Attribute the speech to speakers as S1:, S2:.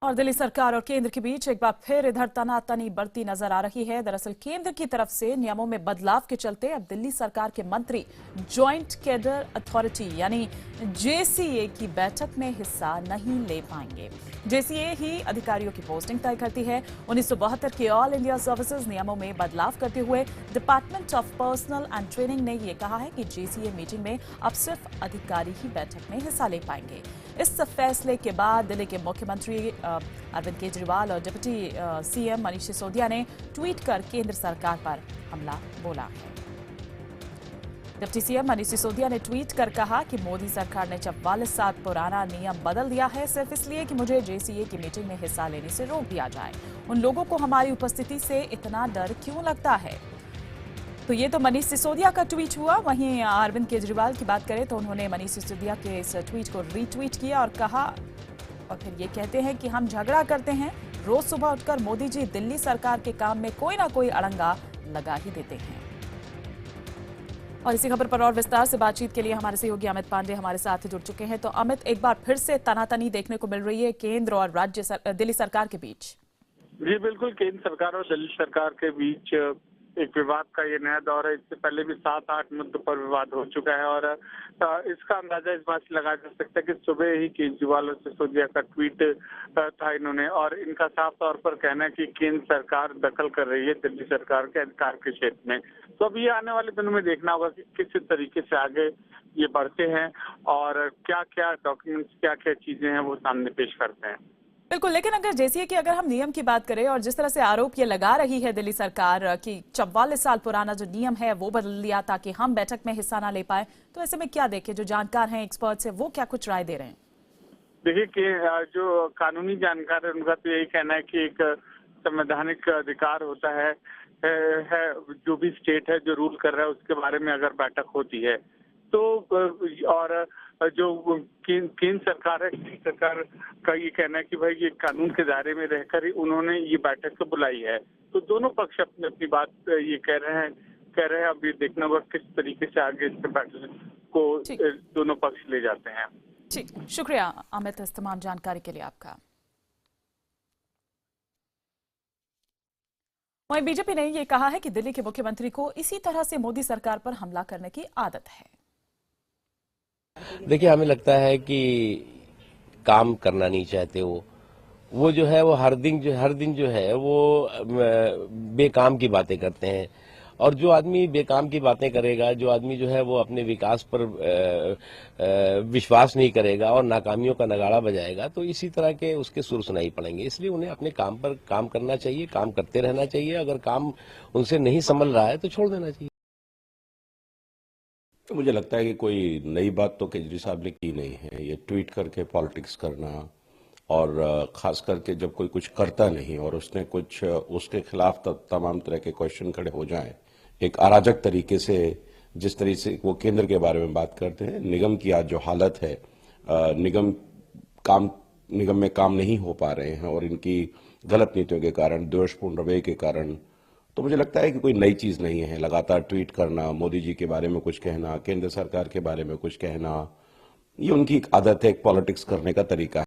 S1: और दिल्ली सरकार और केंद्र के बीच एक बार फिर इधर तनातनी बढ़ती नजर आ रही है। दरअसल केंद्र की तरफ से नियमों में बदलाव के चलते अब दिल्ली सरकार के मंत्री जॉइंट कैडर अथॉरिटी यानी जेसीए की बैठक में हिस्सा नहीं ले पाएंगे। जेसीए ही अधिकारियों की पोस्टिंग तय करती है। 1972 के ऑल इंडिया सर्विसेज नियमों में बदलाव करते हुए department of personal and training ने यह कहा है कि जेसीए मीटिंग में अब सिर्फ अधिकारी ही बैठक में हिस्सा ले पाएंगे। इस फैसले के बाद दिल्ली के मुख्यमंत्री अरविंद केजरीवाल और डिप्टी सीएम मनीष सिसोदिया ने ट्वीट कर केंद्र सरकार पर हमला बोला है। डिप्टी सीएम मनीष सिसोदिया ने ट्वीट कर कहा कि मोदी सरकार ने 44 साल पुराना नियम बदल दिया है सिर्फ इसलिए कि मुझे जेसीए की मीटिंग में हिस्सा लेने से रोक दिया जाए। उन लोगों को हमारी उपस्थिति से इतना डर क्यों लगता है। तो ये तो मनीष सिसोदिया का ट्वीट हुआ। वहीं अरविंद केजरीवाल की बात करें तो उन्होंने मनीष सिसोदिया के इस ट्वीट को रीट्वीट किया और कहा और फिर ये कहते हैं कि हम झगड़ा करते हैं, रोज सुबह उठकर मोदी जी दिल्ली सरकार के काम में कोई ना कोई अड़ंगा लगा ही देते हैं। और इसी खबर पर और विस्तार से बातचीत के लिए हमारे सहयोगी अमित पांडे हमारे साथ जुड़ चुके हैं। तो अमित, एक बार फिर से तनातनी देखने को मिल रही है केंद्र और दिल्ली सरकार के बीच।
S2: जी बिल्कुल, केंद्र सरकार और दिल्ली सरकार के बीच एक विवाद का ये नया दौर है। इससे पहले भी 7-8 मुद्दों पर विवाद हो चुका है और इसका अंदाजा इस बात से लगाया जा सकता है कि सुबह ही केजरीवाल और सिसोदिया का ट्वीट था इन्होंने, और इनका साफ तौर पर कहना है कि केंद्र सरकार दखल कर रही है दिल्ली सरकार के अधिकार के क्षेत्र में। तो अब ये आने वाले दिनों में देखना होगा कि किस तरीके से आगे ये बढ़ते हैं और क्या क्या डॉक्यूमेंट्स, क्या क्या चीजें हैं वो सामने पेश करते हैं।
S1: बिल्कुल, लेकिन अगर जैसे कि अगर हम नियम की बात करें और जिस तरह से आरोप ये लगा रही है दिल्ली सरकार कि 44 साल पुराना जो नियम है वो बदल दिया ताकि हम बैठक में हिस्सा ना ले पाए, तो ऐसे में क्या देखें, जो जानकार हैं, एक्सपर्ट्स हैं, वो क्या कुछ राय दे रहे हैं?
S2: देखिए कि जो कानूनी जानकार है उनका तो यही कहना है कि एक संवैधानिक अधिकार होता है जो भी स्टेट है जो रूल कर रहा है उसके बारे में अगर बैठक होती है तो, और जो केंद्र सरकार है, केंद्र सरकार का ये कहना है कि भाई ये कानून के दायरे में रहकर ही उन्होंने ये बैठक तो बुलाई है। तो दोनों पक्ष अपनी अपनी बात ये कह रहे हैं। अब ये देखना होगा किस तरीके से आगे इस बैठक को दोनों पक्ष ले जाते हैं।
S1: ठीक, शुक्रिया अमित इस तमाम जानकारी के लिए आपका। वहीं बीजेपी ने यह कहा है कि दिल्ली के मुख्यमंत्री को इसी तरह से मोदी सरकार पर हमला करने की आदत है।
S3: देखिए, हमें लगता है कि काम करना नहीं चाहते वो जो है वो हर दिन जो है वो बेकाम की बातें करते हैं। और जो आदमी बेकाम की बातें करेगा, जो आदमी जो है वो अपने विकास पर विश्वास नहीं करेगा और नाकामियों का नगाड़ा बजाएगा, तो इसी तरह के उसके सुर सुनाई पड़ेंगे। इसलिए उन्हें अपने काम पर काम करना चाहिए, काम करते रहना चाहिए। अगर काम उनसे नहीं संभल रहा है तो छोड़ देना चाहिए।
S4: तो मुझे लगता है कि कोई नई बात तो केजरी साहब ने की नहीं है। ये ट्वीट करके पॉलिटिक्स करना, और खास करके जब कोई कुछ करता नहीं और उसने कुछ उसके खिलाफ तमाम तरह के क्वेश्चन खड़े हो जाएं, एक अराजक तरीके से, जिस तरीके से वो केंद्र के बारे में बात करते हैं, निगम की आज जो हालत है, निगम में काम नहीं हो पा रहे हैं और इनकी गलत नीतियों के कारण, दोषपूर्ण रवैये के कारण, तो मुझे लगता है कि कोई नई चीज नहीं है। लगातार ट्वीट करना, मोदी जी के बारे में कुछ कहना, केंद्र सरकार के बारे में कुछ कहना, ये उनकी एक आदत है, एक पॉलिटिक्स करने का तरीका है।